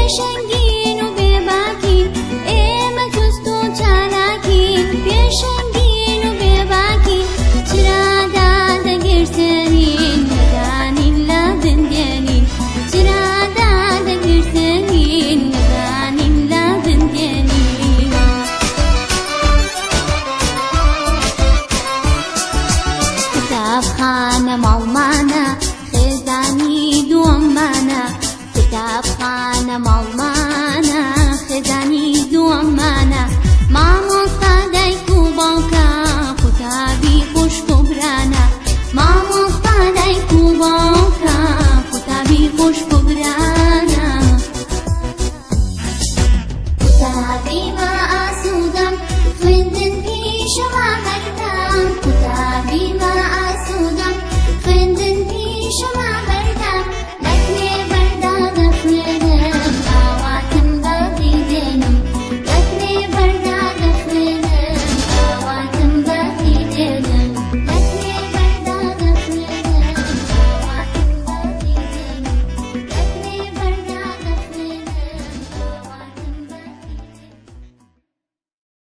پێشەنگین و بێباکین ئێمە توست و چالاکین پێشەنگین و بێباکین چرادا دەگرسێنین نەزانین لە بندێنین چرادا دەگرسێنین نەزانین لە بندێنین کتابخانە ماڵمانە خێزانی دووەممانە کتابخانە ماڵمانە خێزانی دووەممانە مامۆستا دایک و باوکە قوتابی خوشک و برانە مامۆستا دایک و باوکە قوتابی خوشک و برانە